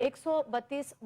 132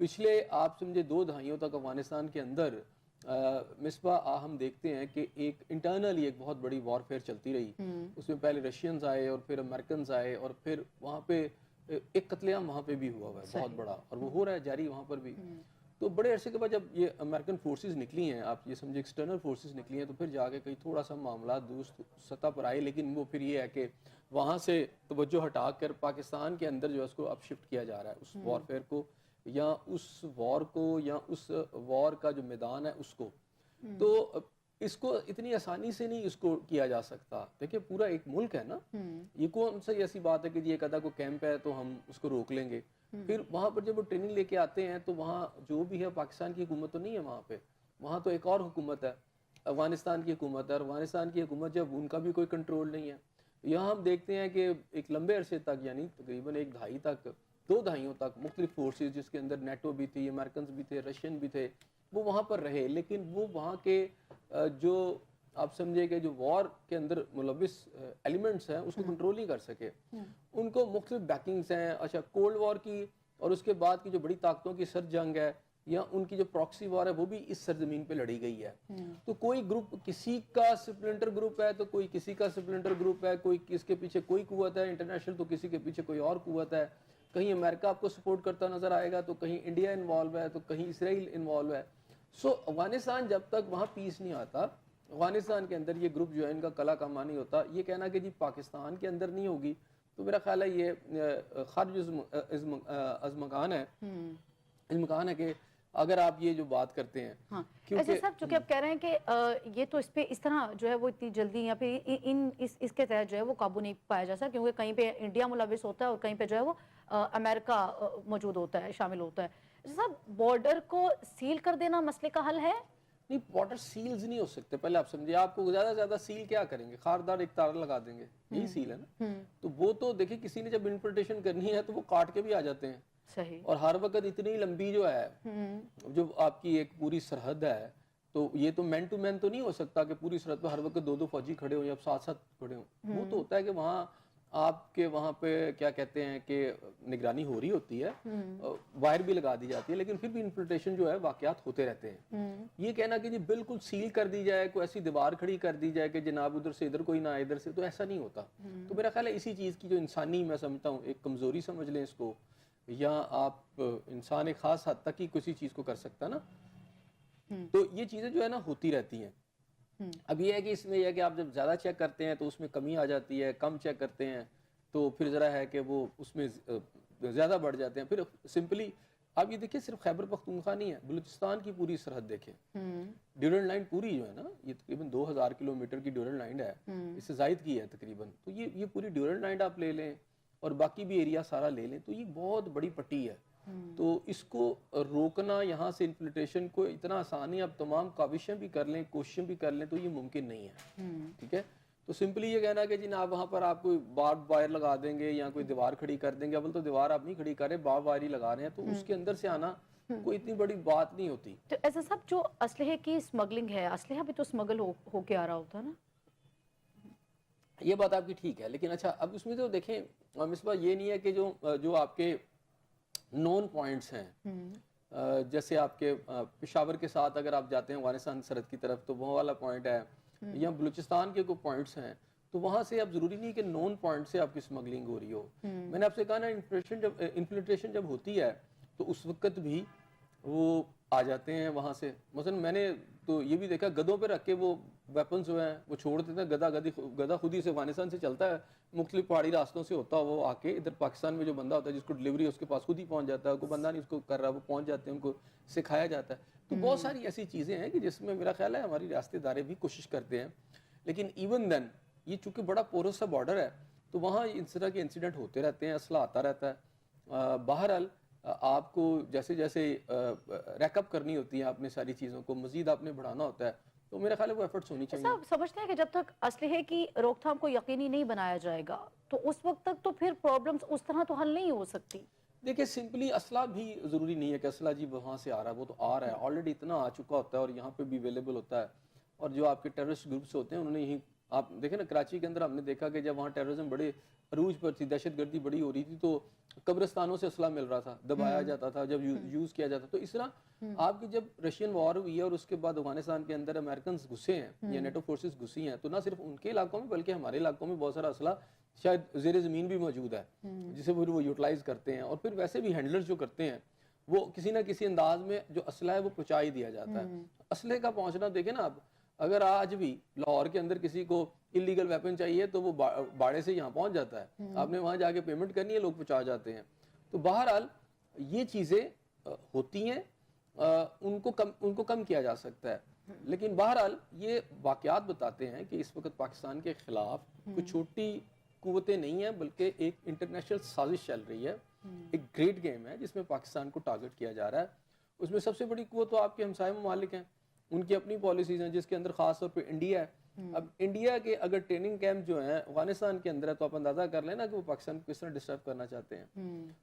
پچھلے آپ سمجھے 2 دہائیوں تک افغانستان کے اندر مصباح ہم دیکھتے ہیں کہ ایک انٹرنلی ایک بہت بڑی وار فیئر چلتی رہی. اس میں پہلے رشینز آئے اور پھر امریکنز آئے اور پھر وہاں پہ ایک قتل عام وہاں پہ بھی ہوا ہے بہت بڑا, اور وہ ہو رہا ہے جاری وہاں پر بھی. تو بڑے عرصے کے بعد جب یہ امریکن فورسز نکلی ہیں, آپ یہ سمجھے ایکسٹرنل فورسز نکلی ہیں, تو پھر جا کے کہیں تھوڑا سا معاملات درست سطح پر آئے. لیکن وہ پھر یہ ہے کہ وہاں سے توجہ ہٹا کر پاکستان کے اندر جو ہے اس کو اب شفٹ کیا جا رہا ہے, اس وار فیئر کو یا اس وار کو یا اس وار کا جو میدان ہے اس کو. تو اس کو اتنی آسانی سے نہیں اس کو کیا جا سکتا. دیکھیں پورا ایک ملک ہے نا, یہ کون سی ایسی بات ہے کہ یہ ایک آدھا کو کیمپ ہے تو ہم اس کو روک لیں گے. پھر وہاں پر جب وہ ٹریننگ لے کے آتے ہیں تو وہاں جو بھی ہے پاکستان کی حکومت تو نہیں ہے وہاں پہ, وہاں تو ایک اور حکومت ہے, افغانستان کی حکومت ہے. اور افغانستان کی حکومت جب ان کا بھی کوئی کنٹرول نہیں ہے. یہاں ہم دیکھتے ہیں کہ ایک لمبے عرصے تک یعنی تقریباً 1 دہائی تک 2 دہائیوں تک مختلف فورسز جس کے اندر نیٹو بھی تھی, امریکنز بھی تھے, رشین بھی تھے, وہ وہاں پر رہے. لیکن وہ وہاں کے جو آپ سمجھے کہ جو وار کے اندر ملوث ایلیمنٹس ہیں اس کو کنٹرول نہیں کر سکے. ان کو مختلف بیکنگز ہیں. اچھا کولڈ وار کی اور اس کے بعد کی جو بڑی طاقتوں کی سر جنگ ہے یا ان کی جو پراکسی وار ہے وہ بھی اس سرزمین پہ لڑی گئی ہے. تو کوئی گروپ کسی کا سپلنٹر گروپ ہے تو کوئی کسی کا سپلنٹر گروپ ہے, کوئی کس کے پیچھے کوئی قوت ہے انٹرنیشنل تو کسی کے پیچھے کوئی اور قوت ہے. کہیں امریکہ آپ کو سپورٹ کرتا نظر آئے گا تو کہیں انڈیا انوالو ہے تو کہیں اسرائیل انوالو ہے. سو افغانستان جب تک وہاں پیس نہیں آتا, افغانستان کے اندر یہ گروپ جو ہے ان کا کلا کما نہیں ہوتا. یہ کہنا کہ جی پاکستان کے اندر نہیں ہوگی تو میرا خیال ہے یہ خارج از مکان ہے, امکان ہے کہ اگر آپ یہ جو بات کرتے ہیں. ہاں ایسے صاحب چونکہ آپ کہہ رہے ہیں کہ یہ تو اس پہ اس طرح جو ہے وہ اتنی جلدی یا پھر اس کے تحت جو ہے وہ قابو نہیں پایا جا سکتا, کیونکہ کہیں پہ انڈیا ملوث ہوتا ہے اور کہیں پہ جو ہے وہ امریکہ موجود ہوتا ہے, شامل ہوتا ہے. صاحب بارڈر کو سیل کر دینا مسئلے کا حل ہے؟ نہیں, بارڈر سیلز نہیں ہو سکتے. پہلے آپ سمجھے آپ کو زیادہ سے زیادہ سیل کیا کریں گے, خاردار ایک تار لگا دیں گے, یہی سیل ہے نا. تو وہ تو دیکھیں کسی نے جب انفلٹریشن کرنی ہے تو وہ کاٹ کے بھی آ جاتے ہیں. صحیح. اور ہر وقت اتنی لمبی جو ہے جو آپ کی ایک پوری سرحد ہے تو یہ تو مین ٹو مین تو نہیں ہو سکتا کہ پوری سرحد پہ ہر وقت 2 فوجی کھڑے ہوں یا 7 کھڑے ہوں. وہ تو ہوتا ہے کہ وہاں آپ کے وہاں پہ کیا کہتے ہیں کہ نگرانی ہو رہی ہوتی ہے, وائر بھی لگا دی جاتی ہے, لیکن پھر بھی انفلٹریشن جو ہے واقعات ہوتے رہتے ہیں. یہ کہنا کہ جی بالکل سیل کر دی جائے, کوئی ایسی دیوار کھڑی کر دی جائے کہ جناب ادھر سے ادھر کوئی نہ ادھر سے, تو ایسا نہیں ہوتا. تو میرا خیال ہے اسی چیز کی جو انسانی میں سمجھتا ہوں ایک کمزوری سمجھ لیں اس کو, یا آپ انسان ایک خاص حد تک ہی کسی چیز کو کر سکتا نا. تو یہ چیزیں جو ہے نا ہوتی رہتی ہیں. اب یہ ہے کہ اس میں یہ ہے کہ آپ جب زیادہ چیک کرتے ہیں تو اس میں کمی آ جاتی ہے, کم چیک کرتے ہیں تو پھر ذرا ہے کہ وہ اس میں زیادہ بڑھ جاتے ہیں. پھر سمپلی آپ یہ دیکھیں صرف خیبر پختونخوا نہیں ہے, بلوچستان کی پوری سرحد دیکھیں, ڈیورنڈ لائن پوری جو ہے نا یہ تقریباً 2000 کلومیٹر کی ڈیورنڈ لائن ہے, اس سے زائد کی ہے تقریباً. تو یہ پوری ڈیورنڈ لائن آپ لے لیں اور باقی بھی ایریا سارا لے لیں تو یہ بہت بڑی پٹی ہے. تو اس کو روکنا یہاں سے انفلٹریشن کو اتنا آسان ہے, اب تمام کاوشیں بھی کر لیں, کوششیں بھی کر لیں تو یہ ممکن نہیں ہے. ٹھیک ہے, تو سمپلی یہ کہنا کہ جی نا وہاں پر آپ کوئی بارب وائر لگا دیں گے یا کوئی دیوار کھڑی کر دیں گے, اول تو دیوار آپ نہیں کھڑی کر رہے, بارب وائر ہی لگا رہے ہیں, تو اس کے اندر سے آنا کوئی اتنی بڑی بات نہیں ہوتی. تو ایسا سب جو اسلحے کی اسمگلنگ ہے, اسلحہ بھی تو اسمگل ہو کے آ رہا ہوتا ہے نا. یہ بات آپ کی ٹھیک ہے, لیکن اچھا اب اس میں تو دیکھیں مصباح یہ نہیں ہے کہ جو آپ کے نون پوائنٹس ہیں, جیسے آپ کے پشاور کے ساتھ اگر آپ جاتے ہیں افغانستان سرحد کی طرف تو وہ والا پوائنٹ ہے, یا بلوچستان کے کوئی پوائنٹس ہیں, تو وہاں سے اب ضروری نہیں کہ نون پوائنٹ سے آپ کی اسمگلنگ ہو رہی ہو. میں نے آپ سے کہا نا انفلٹریشن جب ہوتی ہے تو اس وقت بھی وہ آ جاتے ہیں وہاں سے. مثلا میں نے تو یہ بھی دیکھا گدوں پہ رکھ کے وہ ویپنز جو ہیں وہ چھوڑ دیتے ہیں. گدا خود ہی سے افغانستان سے چلتا ہے, مختلف پہاڑی راستوں سے ہوتا ہے, وہ آ کے ادھر پاکستان میں جو بندہ ہوتا ہے جس کو ڈلیوری اس کے پاس خود ہی پہنچ جاتا ہے, کوئی بندہ نہیں اس کو کر رہا, وہ پہنچ جاتے ہیں, ان کو سکھایا جاتا ہے. تو بہت ساری ایسی چیزیں ہیں کہ جس میں میرا خیال ہے ہماری ریاستی ادارے بھی کوشش کرتے ہیں, لیکن ایون دین یہ چونکہ بڑا پورس سا بارڈر ہے تو وہاں اس طرح کے انسیڈنٹ ہوتے رہتے ہیں, اسلحہ آتا رہتا ہے. بہرحال آپ کو جیسے جیسے ریک اپ کرنی ہوتی ہے آپ نے ساری چیزوں کو, مزید آپ نے بڑھانا ہوتا ہے, تو میرا خیال ہے وہ ایفرٹس ہونی چاہیے. صاحب سمجھتے ہیں کہ جب تک اسلحے کی روک تھام کو یقینی نہیں بنایا جائے گا تو اس وقت تک تو پھر پرابلمز اس طرح تو حل نہیں ہو سکتی. دیکھیں سمپلی اسلحہ بھی ضروری نہیں ہے کہ اسلحہ جی وہاں سے آ رہا ہے, وہ تو آ رہا ہے آلریڈی اتنا آ چکا ہوتا ہے اور یہاں پہ بھی اویلیبل ہوتا ہے, اور جو آپ کے ٹیررسٹ گروپس ہوتے ہیں انہوں نے یہیں آپ دیکھیں نا کراچی کے اندر ہم نے دیکھا کہ جب وہاں ٹیررزم بڑے عروج پر تھی, دہشت گردی بڑی ہو رہی تھی, تو قبرستانوں سے اسلحہ مل رہا تھا, دبایا جاتا تھا, جب یوز کیا جاتا. تو اس طرح آپ کی جب رشین وار ہوئی ہے اور اس کے بعد افغانستان کے اندر امریکنز گھسے ہیں یا نیٹو فورسز گھسی ہیں, تو نہ صرف ان کے علاقوں میں بلکہ ہمارے علاقوں میں بہت سارا اسلحہ شاید زیر زمین بھی موجود ہے جسے پھر وہ یوٹیلائز کرتے ہیں, اور پھر ویسے بھی ہینڈلرز جو کرتے ہیں وہ کسی نہ کسی انداز میں جو اسلحہ ہے وہ پہنچا ہی دیا جاتا ہے. اسلحے کا پہنچنا دیکھیں نا, آپ اگر آج بھی لاہور کے اندر کسی کو انلیگل ویپن چاہیے تو وہ باڑے سے یہاں پہنچ جاتا ہے, آپ نے وہاں جا کے پیمنٹ کرنی ہے, لوگ پہنچا جاتے ہیں. تو بہرحال یہ چیزیں ہوتی ہیں, ان کو کم کیا جا سکتا ہے, لیکن بہرحال یہ واقعات بتاتے ہیں کہ اس وقت پاکستان کے خلاف کوئی چھوٹی قوتیں نہیں ہیں بلکہ ایک انٹرنیشنل سازش چل رہی ہے, ایک گریٹ گیم ہے جس میں پاکستان کو ٹارگٹ کیا جا رہا ہے. اس میں سب سے بڑی قوت تو آپ کے ہمسائے ممالک ہیں, ان کی اپنی پالیسیز ہیں جس کے اندر خاص طور پہ انڈیا ہے. اب انڈیا کے اگر ٹریننگ کیمپ جو ہیں افغانستان کے اندر ہے تو آپ اندازہ کر لیں نا کہ وہ پاکستان کو کس طرح ڈسٹرب کرنا چاہتے ہیں.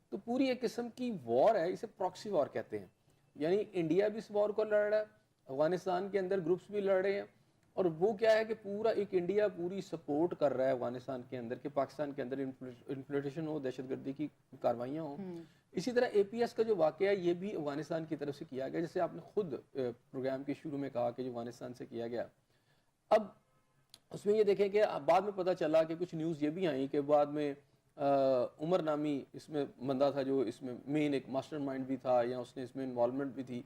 تو پوری ایک قسم کی وار ہے, اسے پراکسی وار کہتے ہیں, یعنی انڈیا بھی اس وار کو لڑ رہا ہے, افغانستان کے اندر گروپس بھی لڑ رہے ہیں, اور وہ کیا ہے کہ پورا ایک انڈیا پوری سپورٹ کر رہا ہے افغانستان کے اندر کہ پاکستان کے اندر انفلٹریشن ہو, دہشت گردی کی کاروائیاں ہوں. اسی طرح اے پی ایس کا جو واقعہ ہے یہ بھی افغانستان کی طرف سے کیا گیا, جیسے آپ نے خود پروگرام کے شروع میں کہا کہ جو افغانستان سے کیا گیا. اب اس میں یہ دیکھیں کہ بعد میں پتہ چلا کہ کچھ نیوز یہ بھی آئیں کہ بعد میں عمر نامی اس میں بندہ تھا جو اس میں مین ایک ماسٹر مائنڈ بھی تھا, یا اس نے اس میں انوالومنٹ بھی تھی,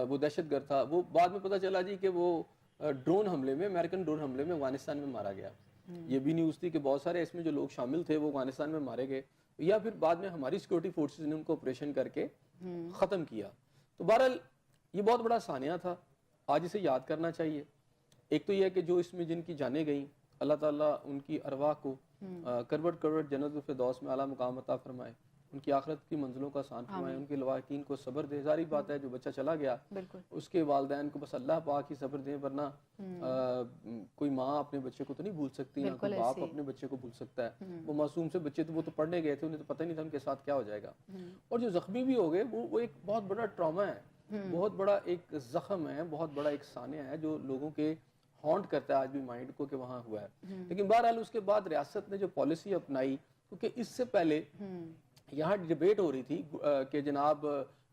وہ دہشت گرد تھا, وہ بعد میں پتہ چلا جی کہ وہ ڈرون حملے میں, امریکن ڈرون حملے میں افغانستان میں مارا گیا. یہ بھی نیوز تھی کہ بہت سارے اس میں جو لوگ شامل تھے وہ افغانستان میں مارے گئے, یا پھر بعد میں ہماری سیکورٹی فورسز نے ان کو آپریشن کر کے ختم کیا. تو بہرحال یہ بہت بڑا سانحہ تھا, آج اسے یاد کرنا چاہیے. ایک تو یہ ہے کہ جو اس میں جن کی جانیں گئیں اللہ تعالیٰ ان کی ارواح کو کروٹ جنت الفردوس میں اعلیٰ مقام عطا فرمائے, ان کی آخرت کی منزلوں کا آسان فرمائے, ان کے لواحقین کو صبر دے. ظاہری بات ہے جو بچہ چلا گیا اس کے والدین کو بس اللہ پاک ہی صبر دیں, ورنہ کوئی ماں اپنے بچے کو تو نہیں بھول سکتی, نہ کوئی باپ اپنے بچے کو بھول سکتا ہے. وہ معصوم سے بچے تو وہ تو پڑھنے گئے تھے, انہیں تو پتہ نہیں تھا ان کے ساتھ کیا ہو جائے گا. اور جو زخمی بھی ہو گئے وہ ایک بہت بڑا ٹراما ہے, بہت بڑا ایک زخم ہے, بہت بڑا ایک سانحہ ہے جو لوگوں کے ہانٹ کرتا ہے آج بھی مائنڈ کو کہ وہاں ہوا ہے. لیکن بہرحال اس کے بعد ریاست نے جو پالیسی اپنائی, کیونکہ اس سے پہلے یہاں ڈیبیٹ ہو رہی تھی کہ جناب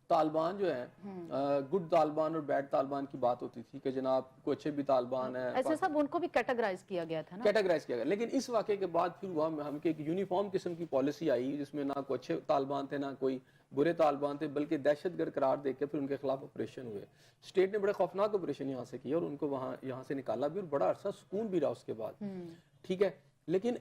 طالبان جو ہیں گڈ طالبان اور بیڈ طالبان کی بات ہوتی تھی کہ جناب کوئی اچھے بھی طالبان ہیں, ایسے صاحب ان کو بھی کیٹیگرائز کیا گیا تھا نا, کیٹیگرائز کیا گیا. لیکن اس واقعے کے بعد پھر ہوا ہم کہ ایک یونیفارم قسم کی پالیسی آئی جس میں نہ کوئی اچھے طالبان تھے نہ کوئی برے طالبان تھے, بلکہ دہشت گرد قرار دے کے پھر ان کے خلاف آپریشن ہوئے. اسٹیٹ نے بڑے خوفناک آپریشن یہاں سے کیا اور ان کو یہاں سے نکالا بھی, اور بڑا عرصہ سکون بھی رہا اس کے بعد. ٹھیک ہے, لیکن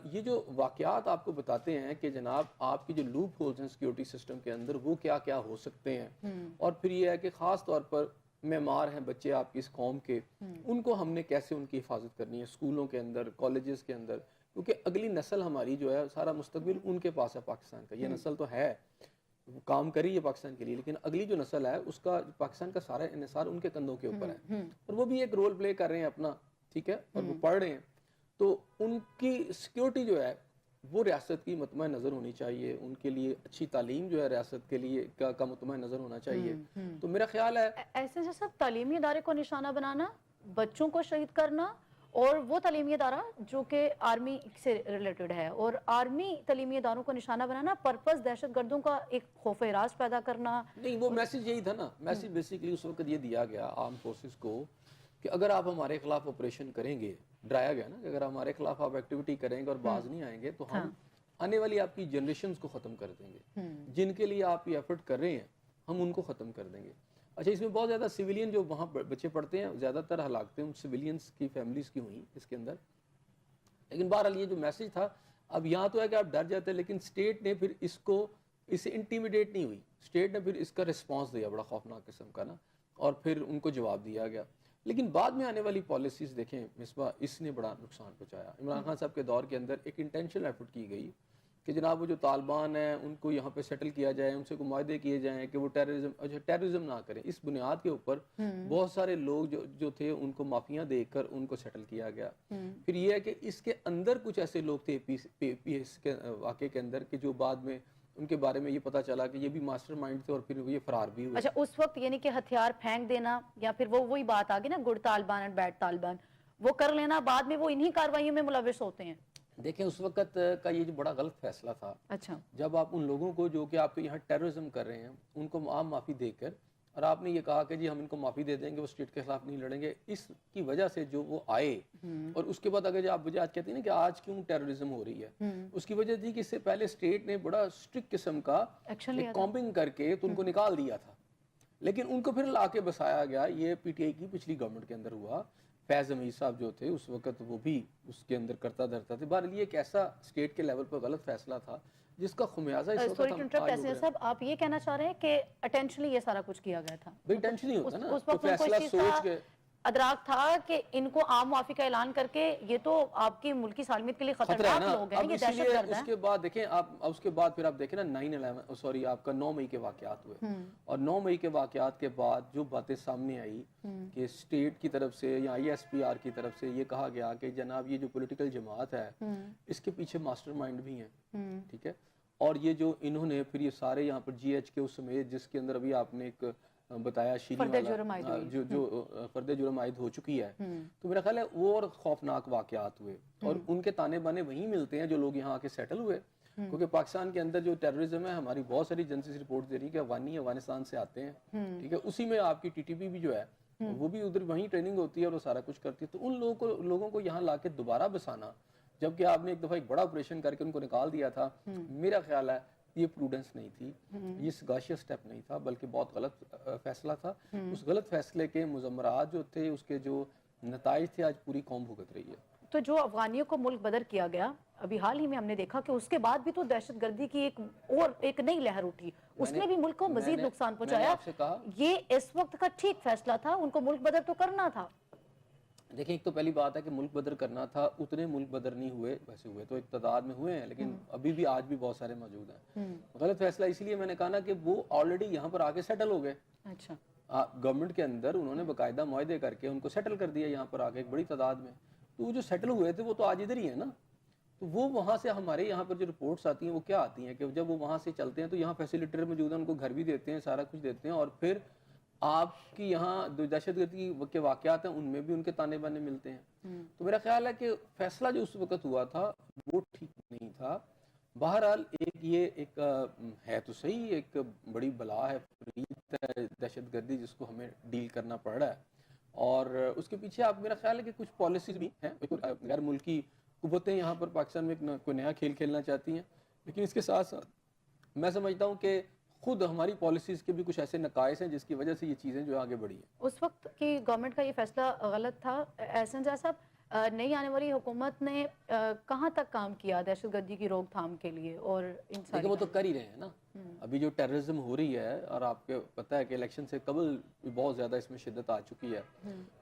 یہ جو واقعات آپ کو بتاتے ہیں کہ جناب آپ کی جو لوپ ہولز ہیں سیکیورٹی سسٹم کے اندر وہ کیا کیا ہو سکتے ہیں, اور پھر یہ ہے کہ خاص طور پر معمار ہیں بچے آپ کی اس قوم کے, ان کو ہم نے کیسے ان کی حفاظت کرنی ہے اسکولوں کے اندر, کالجز کے اندر, کیونکہ اگلی نسل ہماری جو ہے سارا مستقبل ان کے پاس ہے پاکستان کا. یہ نسل تو ہے وہ کام کری ہے پاکستان کے لیے, لیکن اگلی جو نسل ہے اس کا پاکستان کا سارا انحصار ان کے کندھوں کے اوپر ہے, اور وہ بھی ایک رول پلے کر رہے ہیں اپنا, ٹھیک ہے, اور وہ پڑھ رہے ہیں. تو ان کی سیکیورٹی جو ہے وہ ریاست کی مطمئن نظر ہونی چاہیے, ان کے لیے اچھی تعلیم جو ہے ریاست کے لیے کا مطمئن نظر ہونا چاہیے. تو میرا خیال ہے ایسے سے سب تعلیمی ادارے کو نشانہ بنانا, بچوں کو شہید کرنا, اور وہ تعلیمی ادارہ جو کہ آرمی سے ریلیٹڈ ہے, اور آرمی تعلیمی اداروں کو نشانہ بنانا, پرپس دہشت گردوں کا ایک خوف راز پیدا کرنا. نہیں, وہ میسج یہی تھا نا, میسج بیسیکلی اس وقت یہ دیا گیا آرم فورسز کو کہ اگر آپ ہمارے خلاف آپریشن کریں گے, ڈرایا گیا نا کہ اگر ہمارے خلاف آپ ایکٹیویٹی کریں گے اور باز نہیں آئیں گے تو ہم آنے والی آپ کی جنریشنز کو ختم کر دیں گے, جن کے لیے آپ یہ ایفرٹ کر رہے ہیں ہم ان کو ختم کر دیں گے. اچھا, اس میں بہت زیادہ سویلین جو وہاں بچے پڑھتے ہیں زیادہ تر ہلاکتیں ان سویلینز کی فیملیز کی ہوئیں اس کے اندر. لیکن بہرحال یہ جو میسج تھا, اب یہاں تو ہے کہ آپ ڈر جاتے ہیں, لیکن اسٹیٹ نے پھر اس سے انٹیمیڈیٹ نہیں ہوئی, اسٹیٹ نے پھر اس کا رسپانس دیا بڑا خوفناک قسم کا نا, اور پھر ان کو جواب دیا گیا. لیکن بعد میں آنے والی پالیسیز دیکھیں مصباح, اس نے بڑا نقصان پہنچایا. عمران خان صاحب کے دور کے اندر ایک انٹینشنل ایفرٹ کی گئی کہ جناب وہ جو طالبان ہیں ان کو یہاں پہ سیٹل کیا جائے, ان سے کوئی معاہدے کیے جائیں کہ وہ ٹیررزم نہ کریں. اس بنیاد کے اوپر بہت سارے لوگ جو تھے ان کو معافیاں دے کر ان کو سیٹل کیا گیا. پھر یہ ہے کہ اس کے اندر کچھ ایسے لوگ تھے پی ایس کے واقعے کے اندر کہ جو بعد میں ان کے بارے میں یہ پتا چلا کہ یہ بھی ماسٹر مائنڈ تھے اور پھر یہ فرار بھی ہوئے. اچھا, اس وقت یعنی کہ ہتھیار پھینک دینا, یا پھر وہی بات آ گئی نا good Taliban and bad Taliban, وہ کر لینا, بعد میں وہ انہی کارروائیوں میں ملوث ہوتے ہیں. دیکھیں اس وقت کا یہ جو بڑا غلط فیصلہ تھا, اچھا, جب آپ ان لوگوں کو جو کہ آپ کے یہاں ٹیررزم کر رہے ہیں ان کو عام معافی دے کر, اور آپ نے یہ کہا کہ جی ہم ان کو معافی دے دیں گے, وہ اسٹیٹ کے خلاف نہیں لڑیں گے, اس کی وجہ سے جو وہ آئے, اور اس کے بعد اگر آپ مجھے آج کہتے ہیں نا کہ آج کیوں ٹیررزم ہو رہی ہے, اس کی وجہ تھی کہ اس سے پہلے اسٹیٹ نے بڑا اسٹرکٹ قسم کا کامبنگ کر کے تو ان کو نکال دیا تھا, لیکن ان کو پھر لا کے بسایا گیا. یہ پی ٹی آئی کی پچھلی گورنمنٹ کے اندر ہوا. فیض حمید صاحب جو تھے اس وقت وہ بھی اس کے اندر کرتا دھرتا تھے. بہرحال یہ ایک ایسا اسٹیٹ کے لیول پر غلط فیصلہ تھا جس کا خمیازہ اس وقت ہم آج ہو صاحب آپ یہ کہنا چاہ رہے ہیں کہ اٹینشنلی یہ سارا کچھ کیا گیا تھا؟ بھئی ٹینشن نہیں ہوتا نا, اس کوئی وقت ان کو اس فیصلہ چیز سوچ کا کے ادراک تھا کہ ان کو عام معافی کا اعلان کر کے یہ تو آپ کی ملکی سالمیت کے لیے خطرناک لوگ ہیں, اب یہ اسی دہشت لیے گرد اس ہیں. کے بعد دیکھیں آپ, اس کے بعد پھر آپ دیکھیں نا 9/11 آپ کا 9 مئی کے واقعات ہوئے, اور 9 مئی کے واقعات کے بعد جو باتیں سامنے آئی کہ اسٹیٹ کی طرف سے یا ISPR کی طرف سے یہ کہا گیا کہ جناب یہ جو پولیٹیکل جماعت ہے اس کے پیچھے ماسٹر مائنڈ بھی ہیں, ٹھیک ہے, اور یہ جو انہوں نے پھر یہ سارے یہاں پر GH کے اس سمیت جس کے اندر ابھی آپ نے ایک بتایا شیریں والا جو فرد جرم عائد ہو چکی ہے, تو میرا خیال ہے وہ اور خوفناک واقعات ہوئے, اور ان کے تانے بانے وہیں ملتے ہیں جو لوگ یہاں آ کے سیٹل ہوئے, کیونکہ پاکستان کے اندر جو ٹیررزم ہے ہماری بہت ساری ایجنسیز رپورٹ دے رہی ہیں کہ افغانستان سے آتے ہیں, ٹھیک ہے, اسی میں آپ کی TTP بھی جو ہے وہ بھی ادھر وہیں ٹریننگ ہوتی ہے اور وہ سارا کچھ کرتی ہے. تو ان لوگوں کو یہاں لا کے دوبارہ بسانا, جبکہ آپ نے ایک دفعہ ایک بڑا آپریشن کر کے ان کو نکال دیا تھا, میرا خیال ہے یہ پروڈنس نہیں تھی, یہ سگاشیس سٹیپ نہیں تھا, بلکہ بہت غلط فیصلہ تھا. اس غلط فیصلے کے مضمرات جو تھے, اس کے جو نتائج تھے, آج پوری قوم بھگت رہی ہے. تو جو افغانیوں کو ملک بدر کیا گیا, ابھی حال ہی میں ہم نے دیکھا کہ اس کے بعد بھی تو دہشت گردی کی ایک نئی لہر اٹھی, اس نے بھی ملک کو مزید نقصان پہنچایا. یہ اس وقت کا ٹھیک فیصلہ تھا, ان کو ملک بدر تو کرنا تھا. دیکھیں ایک تو پہلی بات ہے کہ ملک بدر کرنا تھا, اتنے ملک بدر نہیں ہوئے, ویسے ہوئے تو ایک تعداد میں ہوئے ہیں, لیکن ابھی بھی آج بھی بہت سارے موجود ہیں. غلط فیصلہ اس لیے میں نے کہا نا کہ وہ آلریڈی یہاں پر آ کے سیٹل ہو گئے. اچھا, گورنمنٹ کے اندر انہوں نے باقاعدہ معاہدے کر کے ان کو سیٹل کر دیا یہاں پر آ کے ایک بڑی تعداد میں. تو وہ جو سیٹل ہوئے تھے وہ تو آج ادھر ہی ہیں نا, تو وہ وہاں سے ہمارے یہاں پر جو رپورٹس آتی ہیں وہ کیا آتی ہیں کہ جب وہ وہاں سے چلتے ہیں تو یہاں فیسیلیٹر موجود ہیں, ان کو گھر بھی دیتے ہیں, سارا کچھ دیتے ہیں, اور پھر آپ کی یہاں جو دہشت گردی کے واقعات ہیں ان میں بھی ان کے تانے بانے ملتے ہیں. تو میرا خیال ہے کہ فیصلہ جو اس وقت ہوا تھا وہ ٹھیک نہیں تھا. بہرحال یہ ایک ہے تو صحیح, ایک بڑی بلا ہے, دہشت گردی جس کو ہمیں ڈیل کرنا پڑ رہا ہے, اور اس کے پیچھے آپ میرا خیال ہے کہ کچھ پالیسیز بھی ہیں. غیر ملکی قوتیں یہاں پر پاکستان میں کوئی نیا کھیل کھیلنا چاہتی ہیں, لیکن اس کے ساتھ ساتھ میں سمجھتا ہوں کہ خود ہماری پالیسیز کے بھی کچھ ایسے نقائص ہیں جس کی وجہ سے یہ چیزیں جو آگے بڑھی ہیں. اس وقت کی گورنمنٹ کا یہ فیصلہ غلط تھا. احسن جہاں صاحب, نئی آنے والی حکومت نے کہاں تک کام کیا دہشت گردی کی روک تھام کے لیے؟ اور لیکن وہ تو کر ہی رہے ہیں نا. ابھی جو ٹیررزم ہو رہی ہے, اور آپ کو پتہ ہے کہ الیکشن سے قبل بہت زیادہ اس میں شدت آ چکی ہے,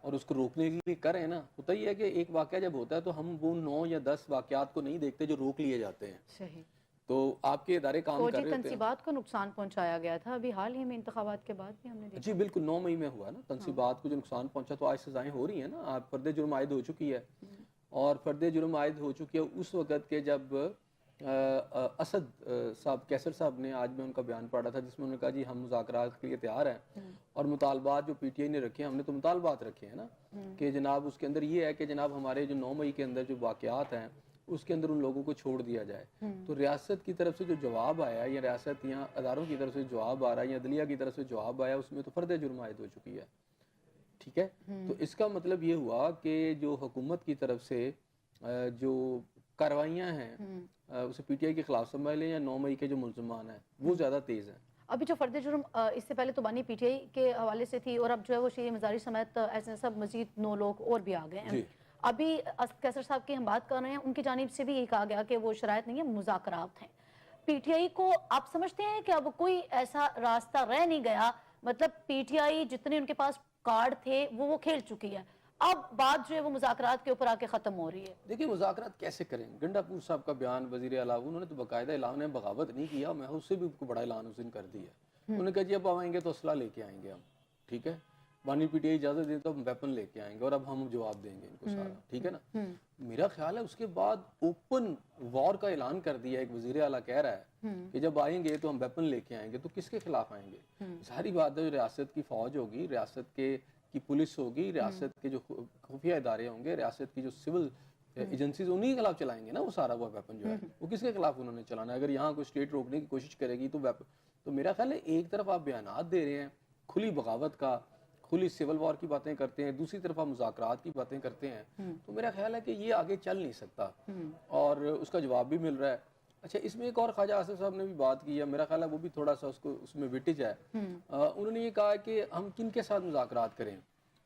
اور اس کو روکنے کے لیے کر رہے ہیں نا. ہوتا ہی ہے کہ ایک واقعہ جب ہوتا ہے تو ہم وہ 9 یا 10 واقعات کو نہیں دیکھتے جو روک لیے جاتے ہیں. صحیح. تو آپ کے ادارے کام کر رہے ہوتے ہیں. تنصیبات کو نقصان پہنچایا گیا تھا ابھی حال ہی میں انتخابات کے بعد بھی ہم نے دیکھا. جی بالکل, 9 مئی میں ہوا نا تنصیبات کو جو نقصان پہنچا, تو آج سزائیں ہو رہی ہیں نا. آپ فرد جرم عائد ہو چکی ہے, اور فرد جرم عائد ہو چکی ہے اس وقت کے جب اسد صاحب, کیسر صاحب نے, آج میں ان کا بیان پڑھا تھا جس میں انہوں نے کہا جی ہم مذاکرات کے لیے تیار ہیں, اور مطالبات جو PTI نے رکھے ہیں, ہم نے تو مطالبات رکھے ہیں نا, کہ جناب اس کے اندر یہ ہے کہ جناب ہمارے جو 9 مئی کے اندر جو واقعات ہیں اس کے اندر ان لوگوں کو چھوڑ دیا جائے. تو ریاست کی طرف سے جو جواب آیا, یا ریاست یا اداروں کی طرف سے جواب آ رہا ہے, یا عدلیہ کی طرف سے جواب آیا, اس میں تو فرد جرم عائد ہو چکی ہے. ٹھیک ہے, تو اس کا مطلب یہ ہوا کہ جو حکومت کی طرف سے جو کاروائیاں ہیں, اسے PTI کے خلاف سنبھال لیں یا 9 مئی کے جو ملزمان ہیں, وہ زیادہ تیز ہیں. ابھی جو فرد جرم اس سے پہلے تو بانی PTI کے حوالے سے تھی, اور اب جو ہے وہ شیریں مزاری سمیت ایسے سب مزید 9 لوگ اور بھی آ گئے ہیں. ابھی کیسر صاحب کی ہم بات کر رہے ہیں, ان کی جانب سے بھی یہی کہا گیا کہ وہ شرائط نہیں ہے, مذاکرات ہیں. PTI کو آپ سمجھتے ہیں کہ اب کوئی ایسا راستہ رہ نہیں گیا, مطلب PTI جتنے ان کے پاس کارڈ تھے وہ کھیل چکی ہے, اب بات جو ہے وہ مذاکرات کے اوپر آ کے ختم ہو رہی ہے؟ دیکھیں مذاکرات کیسے کریں, گنڈا پور صاحب کا بیان وزیر اعلیٰ, انہوں نے تو باقاعدہ اعلان بغاوت نہیں کیا, میں اس سے بھی کو بڑا اعلان اس دن کر دیا. انہوں نے کہا جی اب آئیں گے تو اسلحہ لے کے آئیں گے ہم, ٹھیک ہے, بانی PTI اجازت دے تو ہم ویپن لے کے آئیں گے, اور اب ہم جواب دیں گے ان کو سارا, ٹھیک ہے نا. میرا خیال ہے اس کے بعد اوپن وار کا اعلان کر دیا. ایک وزیر اعلیٰ کہہ رہا ہے کہ جب آئیں گے تو ہم ویپن لے کے آئیں گے, تو کس کے خلاف آئیں گے؟ ظاہری بات ہے ریاست کی فوج ہوگی, ریاست کے کی پولیس ہوگی, ریاست کے جو خفیہ ادارے ہوں گے, ریاست کی جو سول ایجنسیز, انہی کے خلاف چلائیں گے نا وہ سارا وہ ویپن جو ہے. وہ کس کے خلاف انہوں نے چلانا ہے؟ اگر یہاں کوئی اسٹیٹ روکنے کی کوشش کرے گی تو میرا خیال ہے ایک طرف آپ بیانات دے رہے ہیں کھلی بغاوت کا, کھلی سول وار کی باتیں کرتے ہیں, دوسری طرف آپ مذاکرات کی باتیں کرتے ہیں, تو میرا خیال ہے کہ یہ آگے چل نہیں سکتا, اور اس کا جواب بھی مل رہا ہے. اچھا, اس میں ایک اور خواجہ آصف صاحب نے بھی بات کی ہے, میرا خیال ہے وہ بھی تھوڑا سا اس میں وٹج ہے. انہوں نے یہ کہا کہ ہم کن کے ساتھ مذاکرات کریں.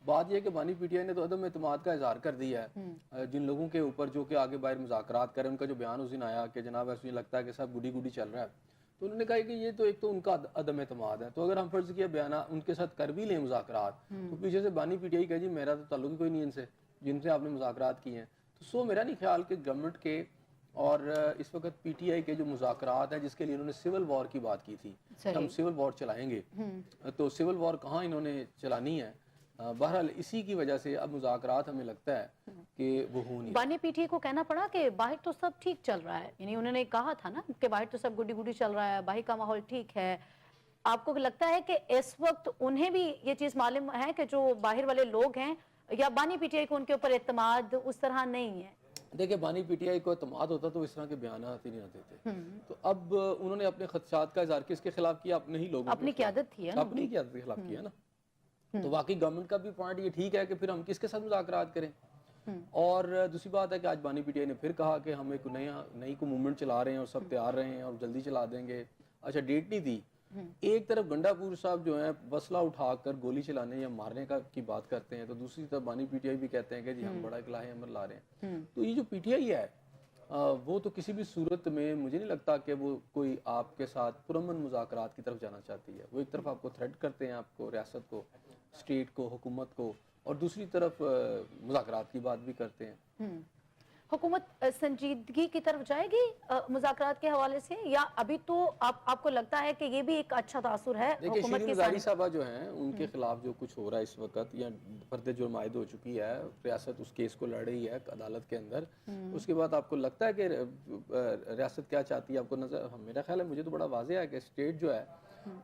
بات یہ ہے کہ بانی پی ٹی آئی نے تو عدم اعتماد کا اظہار کر دیا ہے جن لوگوں کے اوپر جو کہ آگے باہر مذاکرات کریں. ان کا جو بیان اس دن آیا کہ جناب ایسے لگتا ہے کہ سب گڈی گڈی چل رہا ہے, تو انہوں نے کہا کہ یہ تو ایک تو ان کا عدم اعتماد ہے. تو اگر ہم فرض کیا بیانہ ان کے ساتھ کر بھی لیں مذاکرات, تو پیچھے سے بانی پی ٹی آئی کہے جی میرا تو تعلق ہی کوئی نہیں ان سے جن سے آپ نے مذاکرات کی ہیں. تو میرا نہیں خیال کہ گورنمنٹ کے اور اس وقت پی ٹی آئی کے جو مذاکرات ہیں جس کے لیے انہوں نے سول وار کی بات کی تھی, ہم سول وار چلائیں گے, تو سول وار کہاں انہوں نے چلانی ہے. بہرحال اسی کی وجہ سے اب مذاکرات ہمیں لگتا ہے کہ وہ ہو نہیں. بانی پی ٹی آئی کو کہنا پڑا کہ باہر تو سب ٹھیک چل رہا ہے, یعنی انہوں نے کہا تھا نا کہ باہر تو سب گڈی گڈی چل رہا ہے, باہر کا ماحول ٹھیک ہے. آپ کو لگتا ہے کہ اس وقت انہیں بھی یہ چیز معلوم ہے کہ جو باہر والے لوگ ہیں, یا بانی پی ٹی آئی کو ان کے اوپر اعتماد اس طرح نہیں ہے؟ دیکھیں, بانی پی ٹی آئی کو اعتماد ہوتا تو اس طرح کے بیانات ہی نہیں آتے تھے. تو اب انہوں نے اپنے خدشات کا اظہار کس کے خلاف کیا؟ اپنے ہی لوگوں اپنی قیادت تھی, اپنی قیادت کے خلاف کیا نا. تو واقعی گورنمنٹ کا بھی پوائنٹ یہ ٹھیک ہے کہ پھر ہم کس کے ساتھ مذاکرات کریں. اور دوسری بات ہے کہ آج بانی پی ٹی آئی نے پھر کہا کہ ہم ایک نئی کو موومنٹ چلا رہے ہیں اور سب تیار رہے ہیں اور جلدی چلا دیں گے. اچھا, ڈیٹ نہیں دی. ایک طرف گنڈا پور صاحب جو ہیں وسلہ اٹھا کر گولی چلانے یا مارنے کی بات کرتے ہیں, تو دوسری طرف بانی پی ٹی آئی بھی کہتے ہیں کہ جی ہم بڑا اقلاع امر لا رہے ہیں. تو یہ جو پی ٹی آئی ہے وہ تو کسی بھی صورت میں مجھے نہیں لگتا کہ وہ کوئی آپ کے ساتھ پرامن مذاکرات کی طرف جانا چاہتی ہے. وہ ایک طرف آپ کو تھریٹ کرتے ہیں, آپ کو ریاست کو, اسٹیٹ کو, حکومت کو, اور دوسری طرف مذاکرات کی بات بھی کرتے ہیں. حکومت سنجیدگی کی طرف جائے گی مذاکرات کے حوالے سے, یا ابھی تو آپ کو لگتا ہے کہ یہ بھی ایک اچھا تاثر ہے دیکھیں, حکومت شیریں کے مزاری صاحبہ جو ہیں ان کے خلاف جو کچھ ہو رہا ہے اس وقت, یا فرد جرم عائد ہو چکی ہے, ریاست اس کیس کو لڑ رہی ہے عدالت کے اندر, اس کے بعد آپ کو لگتا ہے کہ ریاست کیا چاہتی ہے؟ آپ کو نظر, میرا خیال ہے مجھے تو بڑا واضح ہے کہ اسٹیٹ جو ہے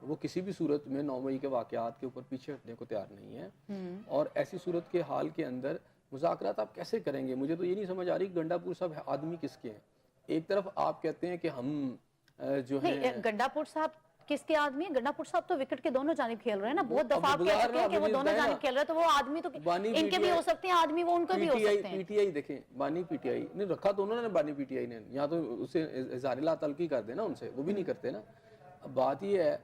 وہ کسی بھی صورت میں 9 مئی کے واقعات کے اوپر پیچھے ہٹنے کو تیار نہیں ہے. اور ایسی صورت کے حال کے اندر مذاکرات آپ کیسے کریں گے؟ مجھے تو یہ نہیں سمجھ آ رہی گنڈا پور صاحب آدمی کس کے ہیں. ایک طرف آپ کہتے ہیں کہ ہم جو ہیں, گنڈا پور صاحب کس کے آدمی ہیں؟ گنڈا پور صاحب تو وکٹ کے دونوں جانب کھیل رہے ہیں نا, بہت دفعہ آپ کہہ چکے ہیں کہ وہ دونوں جانب کھیل رہے ہیں, تو وہ آدمی تو ان کے بھی ہو سکتے ہیں, آدمی وہ ان کے بھی ہو سکتے ہیں. پی ٹی آئی دیکھیں, بانی پی ٹی آئی نے رکھا تو انہوں نے, بانی پی ٹی آئی نے, یا تو اسے اظہار لا تلقی کر دینا ان سے, وہ بھی نہیں کرتے نا. اب بات یہ ہے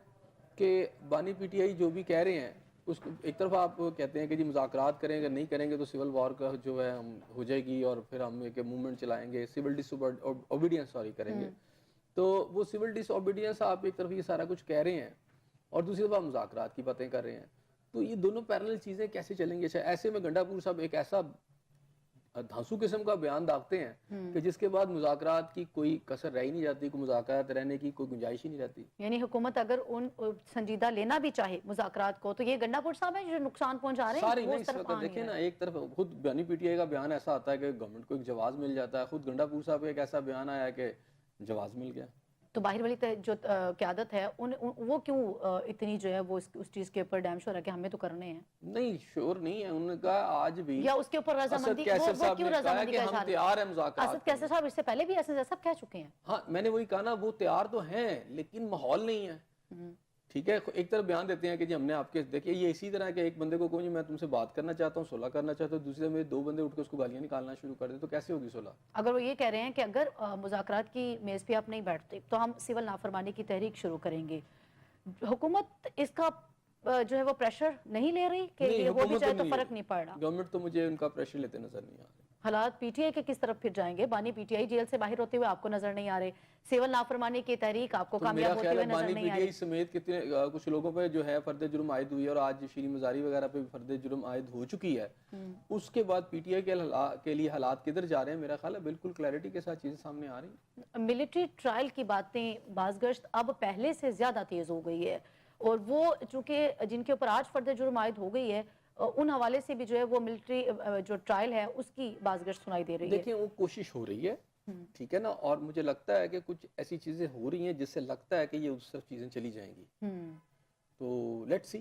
کہ بانی پی ٹی آئی جو بھی کہہ رہے ہیں, اس کو ایک طرف آپ کہتے ہیں کہ جی مذاکرات کریں گے, نہیں کریں گے تو سول وار کا جو ہے ہم ہو جائے گی, اور پھر ہم ایک موومنٹ چلائیں گے, سول ڈس اوبیڈینس کریں گے. تو وہ سول ڈس اوبیڈینس آپ ایک طرف یہ سارا کچھ کہہ رہے ہیں, اور دوسری طرف مذاکرات کی باتیں کر رہے ہیں. تو یہ دونوں پیرلل چیزیں کیسے چلیں گی؟ ایسے میں گنڈا پور صاحب ایک ایسا دھانسو قسم کا بیان داغتے ہیں کہ جس کے بعد مذاکرات کی کوئی کسر رہ ہی نہیں جاتی, کوئی مذاکرات رہنے کی کوئی گنجائش ہی نہیں رہتی. یعنی حکومت اگر ان سنجیدہ لینا بھی چاہے مذاکرات کو, تو یہ گنڈا پور صاحب ہیں جو نقصان پہنچا رہے ہیں. ساری نہیں, اس وقت دیکھیں نا, ایک طرف خود بانی پی ٹی آئی کا بیان ایسا آتا ہے کہ گورنمنٹ کو ایک جواز مل جاتا ہے, خود گنڈا پور صاحب کا ایک ایسا بیان آیا کہ جواز مل گیا. تو باہر والی جو قیادت ہے وہ کیوں اتنی جو ہے وہ اس چیز کے اوپر ڈیم شور ہے کہ ہمیں تو کرنے ہیں؟ نہیں, شور نہیں ہے, انہوں نے کہا آج بھی, یا اس کے اوپر رضامندی, وہ کیوں رضامندی کا اظہار؟ تیار ہے مذاکرات. اسد کیسر صاحب اس سے پہلے بھی اسد صاحب کہہ چکے ہیں. ہاں, میں نے وہی کہا نا, وہ تیار تو ہیں لیکن ماحول نہیں ہے. ٹھیک ہے, ایک طرف بیان دیتے ہیں کہ جی ہم نے آپ کے, دیکھیے یہ اسی طرح کہ ایک بندے کو کوئی میں تم سے بات کرنا چاہتا ہوں, صلح کرنا چاہتا ہوں, دوسرے میں 2 بندے اٹھ کے اس کو گالیاں نکالنا شروع کر دیں, تو کیسے ہوگی صلح؟ اگر وہ یہ کہہ رہے ہیں کہ اگر مذاکرات کی میز پہ آپ نہیں بیٹھتے تو ہم سول نافرمانی کی تحریک شروع کریں گے, حکومت اس کا جو ہے وہ پریشر نہیں لے رہی کہ یہ ہو بھی جائے تو فرق نہیں پڑ رہا؟ گورنمنٹ تو مجھے ان کا پریشر لیتے نظر نہیں آ رہے. حالات پی ٹی آئی کے کس طرف پھر جائیں گے؟ بانی پی ٹی آئی جیل سے باہر ہوتے ہوئے آپ کو نظر نہیں آ رہے, سیول نافرمانی کی تحریک آپ کو کامیاب ہوتے ہوئے نظر نہیں آ رہی. بانی سمیت کتنے کچھ لوگوں پہ جو ہے فرد جرم عائد ہوئی ہے, اور آج شیریں مزاری وغیرہ پہ بھی فرد جرم عائد ہو چکی ہے. اس کے بعد پی ٹی آئی کے لیے حالات کدھر جا رہے ہیں؟ میرا خیال ہے بالکل کلیئرٹی کے ساتھ چیزیں سامنے آ رہی ہیں. ملٹری ٹرائل کی باتیں بازگشت اب پہلے سے زیادہ تیز ہو گئی ہے, اور وہ چونکہ جن کے اوپر آج فرد جرم عائد ہو گئی ہے ان حوالے سے بھی جو ہے وہ ملٹری جو ٹرائل ہے اس کی بازگشت سنائی دے رہی ہے. دیکھیں, وہ کوشش ہو رہی ہے, ٹھیک ہے نا, اور مجھے لگتا ہے کہ کچھ ایسی چیزیں ہو رہی ہیں جس سے لگتا ہے کہ یہ اس طرف چیزیں چلی جائیں گی. تو لیٹس سی.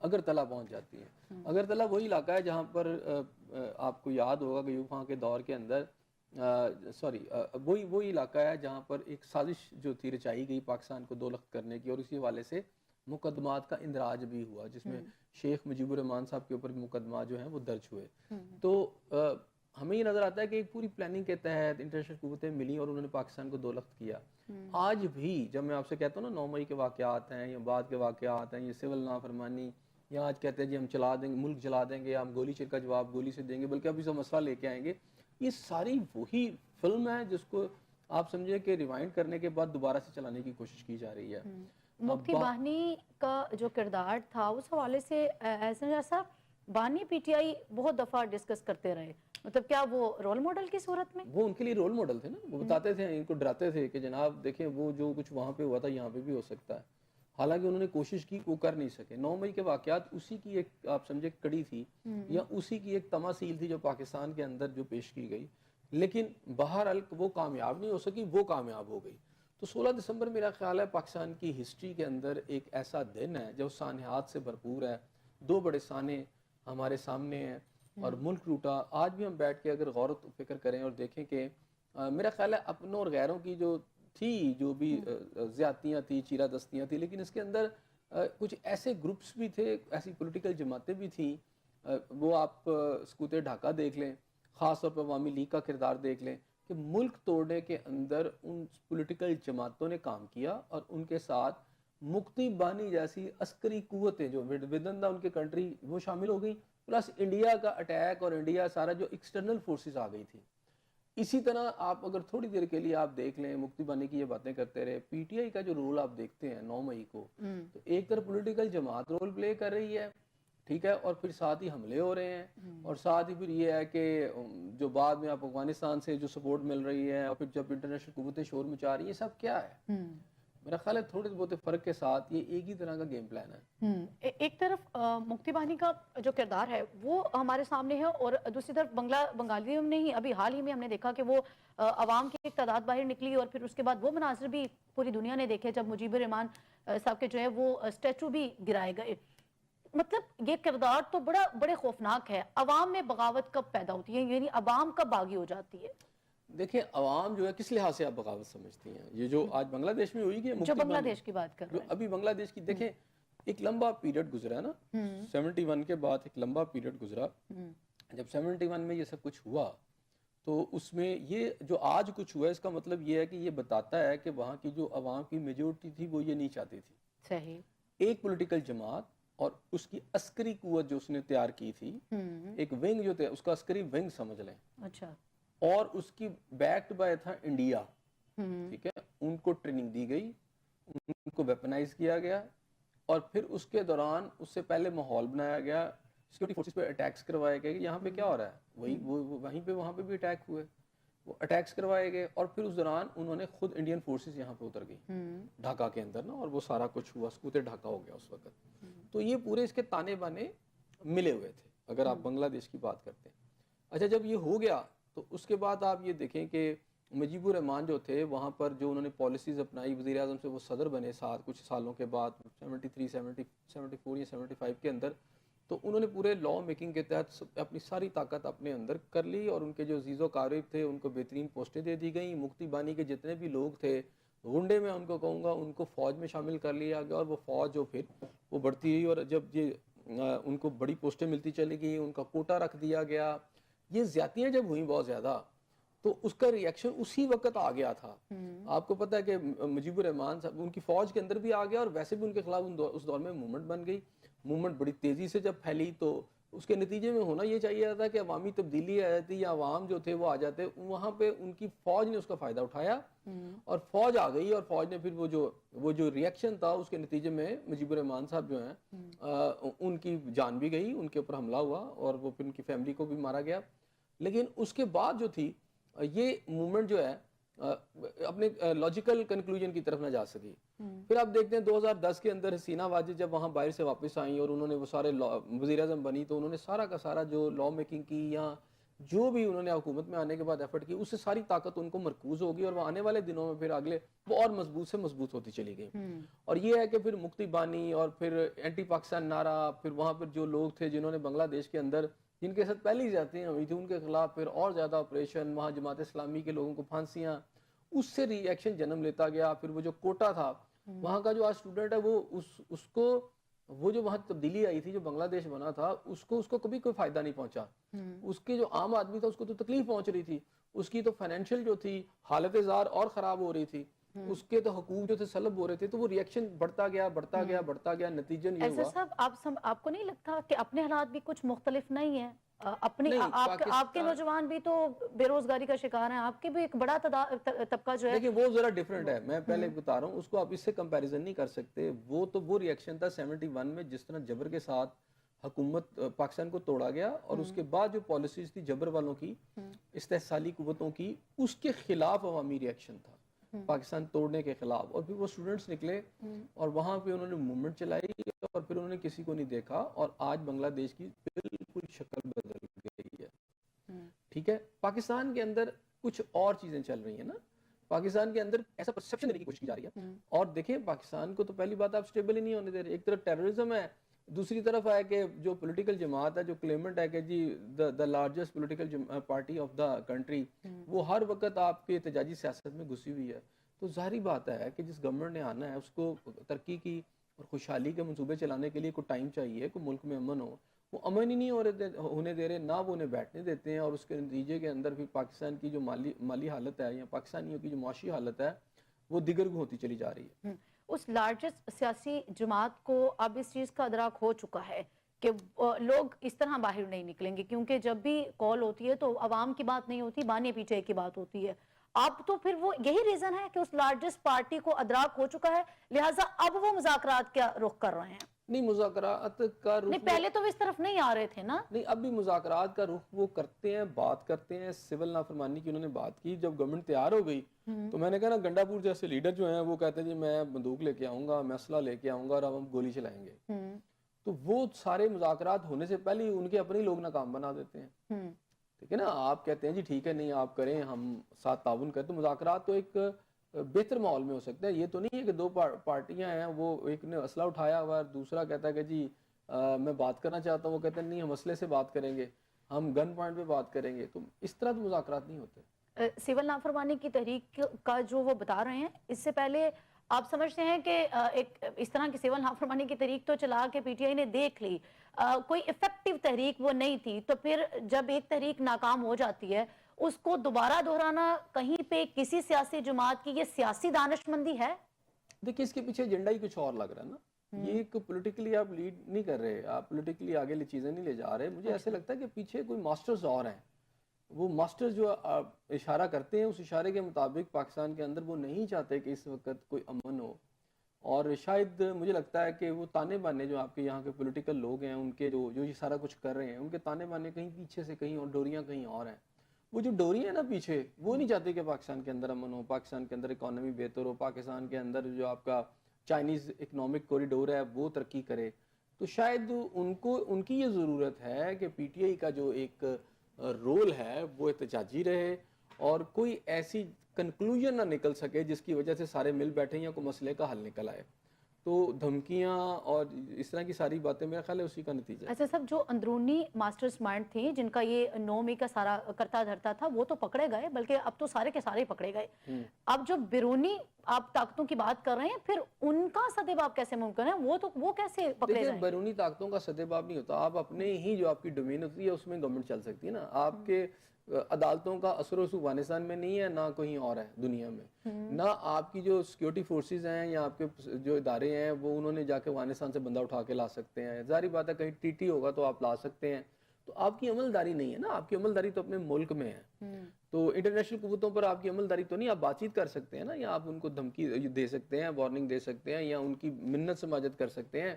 اگرتلہ پہنچ جاتی ہیں. اگرتلہ وہی علاقہ ہے جہاں پر آپ کو یاد ہوگا کہ ایوب خان کے دور کے اندر وہی علاقہ ہے جہاں پر ایک سازش جو تھی رچائی گئی پاکستان کو دو لخت کرنے کی, اور اسی حوالے سے مقدمات کا اندراج بھی ہوا جس میں شیخ مجیب الرحمان صاحب کے اوپر بھی مقدمات جو ہیں وہ درج ہوئے. تو ہمیں یہ نظر آتا ہے کہ ایک پوری پلاننگ کے تحت انٹرنیشنل قوتیں ملی اور انہوں نے پاکستان کو دو لخت کیا. آج بھی جب میں آپ سے کہتا ہوں نا 9 مئی کے واقعات ہیں یا بعد کے واقعات ہیں, یہ سول نافرمانی, یا آج کہتے ہیں جی ہم چلا دیں گے, ملک جلا دیں گے, ہم گولی چر کا جواب گولی سے دیں گے, بلکہ ابھی سے مسئلہ لے کے آئیں گے, یہ ساری وہی فلم ہے جس کو آپ سمجھے کہ ریوائنڈ کرنے کے بعد دوبارہ سے چلانے کی کوشش کی جا رہی ہے. مفتی بانی کا جو کردار تھا اس حوالے سے ایسا بانی پی ٹی آئی بہت دفعہ ڈسکس کرتے رہے, مطلب کیا وہ رول ماڈل کی صورت میں؟ وہ ان کے لیے رول ماڈل تھے نا, وہ بتاتے تھے, ان کو ڈراتے تھے کہ جناب دیکھیں وہ جو کچھ وہاں پہ ہوا تھا یہاں پہ بھی ہو سکتا ہے. حالانکہ انہوں نے کوشش کی, وہ کر نہیں سکے. 9 مئی کے واقعات اسی کی ایک آپ سمجھے کڑی تھی یا اسی کی ایک تماثیل تھی جو پاکستان کے اندر جو پیش کی گئی, لیکن بہرحال وہ کامیاب نہیں ہو سکی, وہ کامیاب ہو گئی. تو 16 دسمبر میرا خیال ہے پاکستان کی ہسٹری کے اندر ایک ایسا دن ہے جو سانحات سے بھرپور ہے. 2 بڑے سانے ہمارے سامنے ہیں اور ملک ٹوٹا. آج بھی ہم بیٹھ کے اگر غور و فکر کریں اور دیکھیں کہ میرا خیال ہے اپنوں اور غیروں کی جو تھی, جو بھی زیادتیاں تھیں, چیرہ دستیاں تھیں, لیکن اس کے اندر کچھ ایسے گروپس بھی تھے, ایسی پولیٹیکل جماعتیں بھی تھیں. وہ آپ سکوت ڈھاکہ دیکھ لیں, خاص طور پر عوامی لیگ کا کردار دیکھ لیں کہ ملک توڑنے کے اندر ان پولیٹیکل جماعتوں نے کام کیا, اور ان کے ساتھ مکتی بانی جیسی عسکری قوتیں جو ودن دا ان کے کنٹری وہ شامل ہو گئی, پلس انڈیا کا اٹیک اور انڈیا سارا جو ایکسٹرنل فورسز آ گئی تھی. اسی طرح آپ اگر تھوڑی دیر کے لیے آپ دیکھ لیں, مکتی بانی کی یہ باتیں کرتے رہے, پی ٹی آئی کا جو رول آپ دیکھتے ہیں 9 مئی کو, تو ایک طرف پولیٹیکل جماعت رول پلے کر رہی ہے, ٹھیک ہے, اور پھر ساتھ ہی حملے ہو رہے ہیں, اور ساتھ ہی پھر یہ ہے کہ جو بعد میں آپ افغانستان سے جو سپورٹ مل رہی ہے, اور پھر جب انٹرنیشنل قوتیں شور مچا رہی ہیں, سب کیا ہے؟ میرا خیال ہے تھوڑے بہت فرق کے ساتھ یہ ایک ہی طرح کا گیم پلان ہے. ایک طرف مکتی بانی کا جو کردار ہے وہ ہمارے سامنے ہے, اور دوسری طرف بنگالیوں نے ہی ابھی حال ہی میں ہم نے دیکھا کہ وہ عوام کی ایک تعداد باہر نکلی, اور پھر اس کے بعد وہ مناظر بھی پوری دنیا نے دیکھے جب مجیب الرحمان صاحب کے جو ہے وہ اسٹیچو بھی گرائے گئے. مطلب یہ کردار تو بڑے خوفناک ہے. عوام میں بغاوت کب پیدا ہوتی ہے, یعنی عوام کب باغی ہو جاتی ہے؟ دیکھیں عوام جو ہے کس لحاظ سے آپ بغاوت سمجھتی ہیں؟ یہ جو آج بنگلہ دیش میں ہوئی کہ جو بنگلہ دیش کی بات کر رہے جو ابھی بنگلہ دیش کی, دیکھیں ایک لمبا پیریڈ گزرا ہے نا, 71 کے بعد ایک لمبا پیریڈ گزرا. جب 71 میں یہ سب کچھ ہوا تو اس میں یہ جو آج کچھ ہوا ہے, اس کا مطلب یہ ہے کہ یہ بتاتا ہے کہ وہاں کی جو عوام کی میجورٹی تھی وہ یہ نہیں چاہتی تھی. صحیح. ایک پولیٹیکل جماعت اور اس کی عسکری قوت جو اس نے تیار کی تھی, ایک ونگ جو تھا, اس کا عسکری ونگ سمجھ لیں, اچھا, اور اس کی بیکڈ بائی تھا انڈیا, ٹھیک ہے, ان کو ٹریننگ دی گئی, ان کو ویپنائز کیا گیا, اور پھر اس کے دوران اس سے پہلے ماحول بنایا گیا, سیکورٹی فورسز پہ اٹیکس کروائے گئے کہ یہاں پہ کیا ہو رہا ہے, وہیں پہ وہاں پہ بھی اٹیک ہوئے, وہ اٹیکس کروائے گئے, اور پھر اس دوران انہوں نے خود انڈین فورسز یہاں پہ اتر گئی ڈھاکہ کے اندر نا, اور وہ سارا کچھ ہوا, سکوت ڈھاکہ ہو گیا اس وقت. تو یہ پورے اس کے تانے بانے ملے ہوئے تھے اگر آپ بنگلہ دیش کی بات کرتے ہیں. اچھا, جب یہ ہو گیا تو اس کے بعد آپ یہ دیکھیں کہ مجیب الرحمان جو تھے وہاں پر جو انہوں نے پالیسیز اپنائی, وزیر اعظم سے وہ صدر بنے ساتھ کچھ سالوں کے بعد 73 74 یا 75 کے اندر, تو انہوں نے پورے لا میکنگ کے تحت اپنی ساری طاقت اپنے اندر کر لی, اور ان کے جو عزیز و قارب تھے ان کو بہترین پوسٹیں دے دی گئیں. مکتی بانی کے جتنے بھی لوگ تھے, غنڈے میں ان کو کہوں گا, ان کو فوج میں شامل کر لیا گیا, اور وہ فوج جو پھر وہ بڑھتی رہی, اور جب یہ ان کو بڑی پوسٹیں ملتی چلی گئی, ان کا کوٹا رکھ دیا گیا. یہ زیادتیاں جب ہوئیں بہت زیادہ, تو اس کا ریئیکشن اسی وقت آ گیا تھا. آپ کو پتہ ہے کہ مجیب الرحمان صاحب ان کی فوج کے اندر بھی آ گیا, اور ویسے بھی ان کے خلاف اس دور میں موومنٹ بن گئی. موومنٹ بڑی تیزی سے جب پھیلی تو اس کے نتیجے میں ہونا یہ چاہیے تھا کہ عوامی تبدیلی آ جاتی یا عوام جو تھے وہ آ جاتے, وہاں پہ ان کی فوج نے اس کا فائدہ اٹھایا, اور فوج آ گئی, اور فوج نے پھر وہ جو ریئیکشن تھا اس کے نتیجے میں مجیب الرحمان صاحب جو ہیں ان کی جان بھی گئی, ان کے اوپر حملہ ہوا, اور وہ پھر ان کی فیملی کو بھی مارا گیا. لیکن اس کے بعد جو تھی یہ موومنٹ جو ہے اپنے لاجیکل کنکلوژن کی طرف نہ جا سکی. پھر آپ دیکھتے ہیں 2010 کے اندر حسینہ واجد جب وہاں باہر سے واپس آئیں اور انہوں نے وہ سارے وزیر اعظم بنی, تو انہوں نے سارا کا سارا جو لا میکنگ کی یا جو بھی انہوں نے حکومت میں آنے کے بعد ایفرٹ کی، اس سے ساری طاقت ان کو مرکوز ہوگی اور وہ آنے والے دنوں میں پھر اگلے وہ اور مضبوط سے مضبوط ہوتی چلی گئی. اور یہ ہے کہ پھر مکتی بانی اور پھر اینٹی پاکستان نعرہ، پھر وہاں پر جو لوگ تھے جنہوں نے بنگلہ دیش کے اندر جن کے ساتھ پہلی زیادتیاں ہوئی تھی ان کے خلاف پھر اور زیادہ آپریشن، وہاں جماعت اسلامی کے لوگوں کو پھانسیاں، اس سے ری ایکشن جنم لیتا گیا. پھر وہ جو کوٹا تھا وہاں کا جو آج اسٹوڈنٹ ہے وہ اس کو وہ جو وہاں تبدیلی آئی تھی، جو بنگلہ دیش بنا تھا، اس کو کبھی کوئی فائدہ نہیں پہنچا. اس کے جو عام آدمی تھا اس کو تو تکلیف پہنچ رہی تھی، اس کی تو فائنینشیل جو تھی حالت زار اور خراب ہو رہی تھی، اس کے تو حقوق جو تھے سلب ہو رہے تھے. تو وہ ری ایکشن بڑھتا گیا. نتیجہ یہ ایسا ہوا. صاحب آپ کو نہیں لگتا کہ اپنے حالات بھی کچھ مختلف نہیں ہیں؟ اپنی نہیں، آپ کے نوجوان بھی تو بے روزگاری کا شکار ہیں، آپ کے بھی ایک بڑا طبقہ جو ہے. دیکھیں وہ ذرا ڈیفرنٹ ہے، میں پہلے بتا رہا ہوں، اس کو آپ اس سے کمپیریزن نہیں کر سکتے. وہ ری ایکشن تھا 71 میں جس طرح جبر کے ساتھ حکومت پاکستان کو توڑا گیا، اور اس کے بعد جو پالیسیز تھی جبر والوں کی، استحصالی قوتوں کی، اس کے خلاف عوامی ری ایکشن تھا پاکستان توڑنے کے خلاف. اور پھر وہ اسٹوڈنٹس نکلے اور وہاں پہ انہوں نے موومنٹ چلائی اور پھر انہوں نے کسی کو نہیں دیکھا، اور آج بنگلہ دیش کی بالکل شکل بدل گئی ہے. ٹھیک ہے، پاکستان کے اندر کچھ اور چیزیں چل رہی ہیں نا، پاکستان کے اندر ایسا پرسیپشن دینے کی کوشش کی جا رہی ہے. اور دیکھیں پاکستان کو تو پہلی بات آپ سٹیبل ہی نہیں ہونے دے رہے. ایک طرف ٹیررزم ہے، دوسری طرف ہے کہ جو پولیٹیکل جماعت ہے جو کلیمنٹ ہے کہ جی the largest political party of the country, وہ ہر وقت آپ کے احتجاجی سیاست میں گھسی ہوئی ہے. تو ظاہری بات ہے کہ جس گورنمنٹ نے آنا ہے اس کو ترقی کی اور خوشحالی کے منصوبے چلانے کے لیے کوئی ٹائم چاہیے، کوئی ملک میں امن ہو. وہ امن ہی نہیں ہونے دے رہے، نہ وہ انہیں بیٹھنے دیتے ہیں، اور اس کے نتیجے کے اندر پھر پاکستان کی جو مالی حالت ہے یا پاکستانیوں کی جو معاشی حالت ہے وہ دیگر ہوتی چلی جا رہی ہے. اس لارجسٹ سیاسی جماعت کو اب اس چیز کا ادراک ہو چکا ہے کہ لوگ اس طرح باہر نہیں نکلیں گے، کیونکہ جب بھی کال ہوتی ہے تو عوام کی بات نہیں ہوتی، بانے پیچھے کی بات ہوتی ہے. اب تو پھر وہ یہی ریزن ہے کہ اس لارجسٹ پارٹی کو ادراک ہو چکا ہے، لہٰذا اب وہ مذاکرات کیا رخ کر رہے ہیں؟ نہیں، مذاکرات کا رخ نہیں، پہلے تو اس طرف نہیں آ رہے تھے نا. نہیں، اب بھی مذاکرات کا رخ وہ کرتے ہیں، بات کرتے ہیں. سول نافرمانی کی انہوں نے بات کی، جب گورنمنٹ تیار ہو گئی تو میں نے کہا نا گنڈا پور جیسے لیڈر جو ہیں وہ کہتے ہیں جی میں بندوق لے کے آؤں گا، میں اسلحہ لے کے آؤں گا اور اب ہم گولی چلائیں گے. تو وہ سارے مذاکرات ہونے سے پہلے ان کے اپنے لوگ ناکام بنا دیتے ہیں. ٹھیک ہے نا، آپ کہتے ہیں جی ٹھیک ہے نہیں آپ کریں، ہم ساتھ تعاون کریں. تو مذاکرات تو ایک بہتر ماحول میں ہو سکتا ہے. یہ تو نہیں ہے کہ دو پارٹیاں ہیں، وہ ایک نے اسلحہ اٹھایا ہوا ہے، دوسرا کہتا ہے کہ جی میں بات کرنا چاہتا ہوں، وہ کہتے ہیں نہیں ہم اسلحے سے بات کریں گے، ہم گن پوائنٹ پہ بات کریں گے. تو اس طرح تو مذاکرات نہیں ہوتے. سول نافرمانی کی تحریک کا جو وہ بتا رہے ہیں، اس سے پہلے آپ سمجھتے ہیں کہ ایک اس طرح کی سول نافرمانی کی تحریک تو چلا کے پی ٹی آئی نے دیکھ لی، کوئی افیکٹو تحریک وہ نہیں تھی، تو پھر جب ایک تحریک ناکام ہو جاتی ہے اس کو دوبارہ دہرانا کہیں پہ کسی سیاسی جماعت کی یہ سیاسی دانش مندی ہے؟ دیکھیں اس کے پیچھے ایجنڈا ہی کچھ اور لگ رہا ہے نا. یہ ایک پولیٹیکلی آپ لیڈ نہیں کر رہے، آپ پولیٹیکلی آگے لی چیزیں نہیں لے جا رہے. مجھے ایسے لگتا ہے کہ پیچھے کوئی ماسٹرز اور ہیں، وہ ماسٹرز جو اشارہ کرتے ہیں اس اشارے کے مطابق پاکستان کے اندر وہ نہیں چاہتے کہ اس وقت کوئی امن ہو. اور شاید مجھے لگتا ہے کہ وہ تانے بانے جو آپ کے یہاں کے پولیٹیکل لوگ ہیں ان کے جو یہ سارا کچھ کر رہے ہیں، ان کے تانے بانے کہیں پیچھے سے کہیں اور ڈوریاں کہیں اور ہیں. وہ جو ڈوری ہے نا پیچھے، وہ نہیں چاہتے کہ پاکستان کے اندر امن ہو، پاکستان کے اندر اکانومی بہتر ہو، پاکستان کے اندر جو آپ کا چائنیز اکنامک کوریڈور ہے وہ ترقی کرے. تو شاید ان کی یہ ضرورت ہے کہ پی ٹی آئی کا جو ایک رول ہے وہ احتجاجی رہے اور کوئی ایسی کنکلوژن نہ نکل سکے جس کی وجہ سے سارے مل بیٹھیں یا کوئی مسئلے کا حل نکل آئے. تو دھمکیاں اور اس طرح کی ساری باتیں میرا خیال ہے اسی کا نتیجہ ہے. ایسا سب جو اندرونی ماسٹرز مائنڈ تھے جن کا یہ 9 مئی کا سارا کرتا دھرتا تھا وہ تو پکڑے گئے، بلکہ اب تو سارے کے سارے پکڑے گئے. اب جو بیرونی آپ طاقتوں کی بات کر رہے ہیں، پھر ان کا سدباب کیسے ممکن ہے؟ وہ کیسے پکڑے جائیں؟ دیکھیں بیرونی طاقتوں کا سدباب نہیں ہوتا، آپ اپنے ہی جو آپ کی ڈومین ہوتی ہے اس میں گورنمنٹ چل سکتی ہے نا. آپ کے عدالتوں کا اثر و رسوخ افغانستان میں نہیں ہے، نہ کہیں اور ہے دنیا میں. نہ آپ کی جو سیکیورٹی فورسز ہیں یا آپ کے جو ادارے ہیں وہ انہوں نے جا کے افغانستان سے بندہ اٹھا کے لا سکتے ہیں. ظاہری بات ہے کہیں ٹی ٹی ہوگا تو آپ لا سکتے ہیں. تو آپ کی عملداری نہیں ہے نا، آپ کی عملداری تو اپنے ملک میں ہے. تو انٹرنیشنل قوتوں پر آپ کی عملداری تو نہیں، آپ بات چیت کر سکتے ہیں نا، یا آپ ان کو دھمکی دے سکتے ہیں، وارننگ دے سکتے ہیں، یا ان کی منت سماجت کر سکتے ہیں.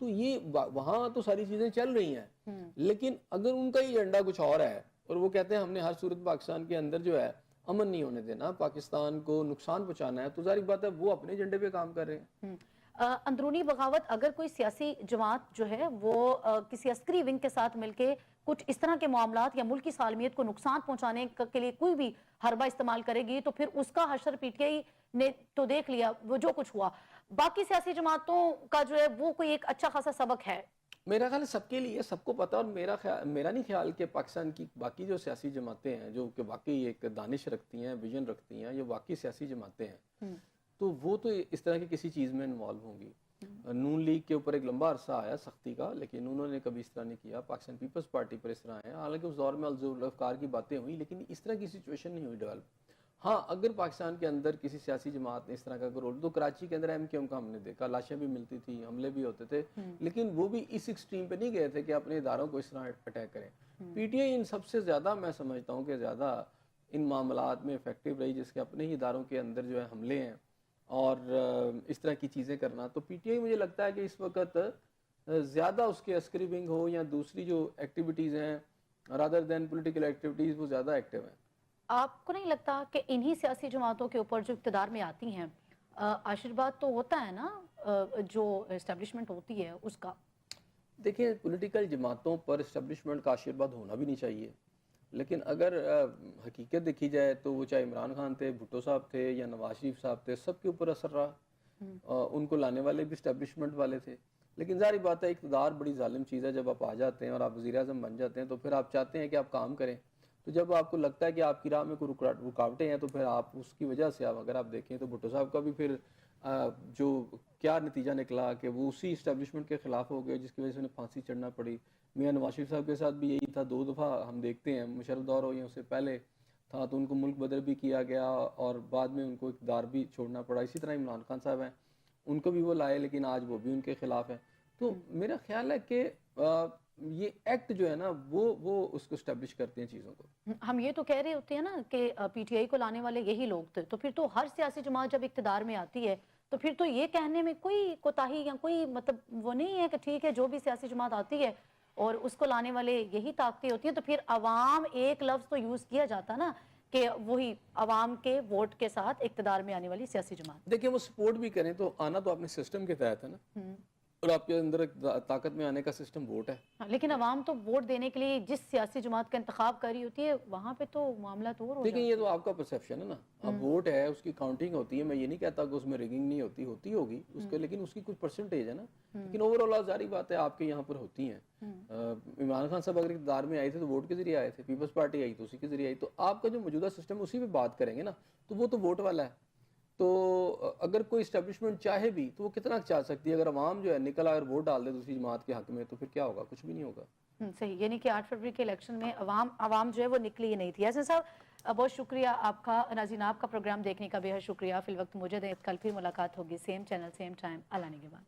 تو یہ وہاں تو ساری چیزیں چل رہی ہیں. لیکن اگر ان کا ایجنڈا کچھ اور ہے اور وہ کہتے ہیں ہم نے ہر صورت پاکستان کے اندر جو ہے امن نہیں ہونے دینا، پاکستان کو نقصان پہنچانا ہے، تو ظاہر بات ہے وہ اپنے ایجنڈے پہ کام کر رہے ہیں. اندرونی بغاوت اگر کوئی سیاسی جماعت جو ہے وہ کسی عسکری ونگ کے ساتھ مل کے کچھ اس طرح کے معاملات یا ملک کی سالمیت کو نقصان پہنچانے کے لیے کوئی بھی حربہ استعمال کرے گی تو پھر اس کا حشر پی ٹی آئی نے تو دیکھ لیا وہ جو کچھ ہوا. باقی سیاسی جماعتوں کا جو ہے وہ کوئی ایک اچھا خاصا سبق ہے. میرا خیال ہے سب کے لیے سب کو پتا، اور میرا نہیں خیال کہ پاکستان کی باقی جو سیاسی جماعتیں ہیں جو کہ واقعی ایک دانش رکھتی ہیں، ویژن رکھتی ہیں، یہ واقعی سیاسی جماعتیں ہیں تو وہ تو اس طرح کی کسی چیز میں انوالو ہوں گی. نون لیگ کے اوپر ایک لمبا عرصہ آیا سختی کا، لیکن انہوں نے کبھی اس طرح نہیں کیا. پاکستان پیپلز پارٹی پر اس طرح ہے، حالانکہ اس دور میں الافکار کی باتیں ہوئی لیکن اس طرح کی سچویشن نہیں ہوئی ڈیولپ. ہاں اگر پاکستان کے اندر کسی سیاسی جماعت نے اس طرح کا رول، تو کراچی کے اندر ایم کیو ایم کا ہم نے دیکھا، لاشیں بھی ملتی تھی، حملے بھی ہوتے تھے، لیکن وہ بھی اس ایکسٹریم پہ نہیں گئے تھے کہ اپنے اداروں کو اس طرح اٹیک کریں. پی ٹی آئی ان سب سے زیادہ میں سمجھتا ہوں کہ زیادہ ان معاملات میں افیکٹو رہی، جس کے اپنے ہی اداروں کے اندر جو ہے حملے ہیں اور اس طرح کی چیزیں کرنا. تو پی ٹی آئی مجھے لگتا ہے کہ اس وقت زیادہ اس کے عسکری ونگ ہو یا دوسری جو ایکٹیویٹیز ہیں رادر دین پولیٹیکل ایکٹیویٹیز، وہ زیادہ ایکٹیو ہیں. آپ کو نہیں لگتا کہ انہی سیاسی جماعتوں کے اوپر جو اقتدار میں آتی ہیں آشیرواد تو ہوتا ہے نا جو اسٹیبلشمنٹ ہوتی ہے اس کا؟ دیکھیں پولیٹیکل جماعتوں پر اسٹیبلشمنٹ کا آشیرواد ہونا بھی نہیں چاہیے، لیکن اگر حقیقت دیکھی جائے تو وہ چاہے عمران خان تھے، بھٹو صاحب تھے یا نواز شریف صاحب تھے، سب کے اوپر اثر رہا. ان کو لانے والے بھی اسٹیبلشمنٹ والے تھے. لیکن ظاہری بات ہے اقتدار بڑی ظالم چیز ہے. جب آپ آ جاتے ہیں اور آپ وزیر اعظم بن جاتے ہیں تو پھر آپ چاہتے ہیں کہ آپ کام کریں. تو جب آپ کو لگتا ہے کہ آپ کی راہ میں کوئی رکاوٹیں ہیں تو پھر آپ اس کی وجہ سے اگر آپ دیکھیں تو بھٹو صاحب کا بھی پھر جو کیا نتیجہ نکلا کہ وہ اسی اسٹیبلشمنٹ کے خلاف ہو گئے، جس کی وجہ سے انہیں پھانسی چڑھنا پڑی. میاں نواز شریف صاحب کے ساتھ بھی یہی تھا، 2 دفعہ ہم دیکھتے ہیں، مشرف دور ہو یا اس سے پہلے تھا تو ان کو ملک بدر بھی کیا گیا اور بعد میں ان کو اقتدار بھی چھوڑنا پڑا. اسی طرح عمران خان صاحب ہیں، ان کو بھی وہ لائے لیکن آج وہ بھی ان کے خلاف ہیں. تو میرا خیال ہے کہ یہ ایکٹ جو ہے نا وہ اس کو اسٹیبلش کرتے ہیں چیزوں کو. ہم یہ تو کہہ رہے ہوتے ہیں نا کہ پی ٹی آئی کو لانے والے یہی لوگ تھے، تو پھر تو ہر سیاسی جماعت جب اقتدار میں آتی ہے تو پھر تو یہ کہنے میں کوئی کوتاہی یا کوئی مطلب وہ نہیں ہے کہ ٹھیک ہے جو بھی سیاسی جماعت آتی ہے اور اس کو لانے والے یہی طاقتیں ہوتی ہیں. تو پھر عوام ایک لفظ تو یوز کیا جاتا نا کہ وہی عوام کے ووٹ کے ساتھ اقتدار میں آنے والی سیاسی جماعت. دیکھیں وہ سپورٹ بھی کریں تو آنا تو اپنے سسٹم کے تحت ہے نا، اور آپ کے اندر طاقت میں آنے کا سسٹم ووٹ ہے. لیکن عوام تو ووٹ دینے کے لیے جس سیاسی جماعت کا انتخاب کر رہی ہوتی ہے وہاں پہ تو معاملہ تو اور ہو دیکھیں یہ تو آپ کا پرسیپشن ہے نا. اب ووٹ ہے، اس کی کاؤنٹنگ ہوتی ہے. میں یہ نہیں کہتا کہ اس میں ریگنگ نہیں ہوتی ہوگی اس کے، لیکن اس کی کچھ پرسنٹیج ہے نا. لیکن اوور آل ظاہری بات ہے آپ کے یہاں پر ہوتی ہیں. عمران خان صاحب اگر اقتدار میں آئے تھے تو ووٹ کے ذریعے آئے تھے، پیپلز پارٹی آئی تو اسی کے ذریعے آئی. تو آپ کا جو موجودہ سسٹم اسی پہ بات کریں گے نا تو وہ تو ووٹ والا ہے. تو اگر کوئی اسٹیبلشمنٹ چاہے بھی تو وہ کتنا چاہ سکتی ہے؟ اگر عوام جو ہے نکل آئے اور ووٹ ڈال دے دوسری جماعت کے حق میں تو پھر کیا ہوگا؟ کچھ بھی نہیں ہوگا. صحیح، یعنی کہ 8 فروری کے الیکشن میں عوام جو ہے وہ نکلی ہی نہیں تھی. حسن صاحب بہت شکریہ آپ کا. ناظرین آپ کا پروگرام دیکھنے کا بے حد شکریہ. فی الوقت مجھے کل پھر ملاقات ہوگی، سیم چینل سیم ٹائم. اللہ نگہبان.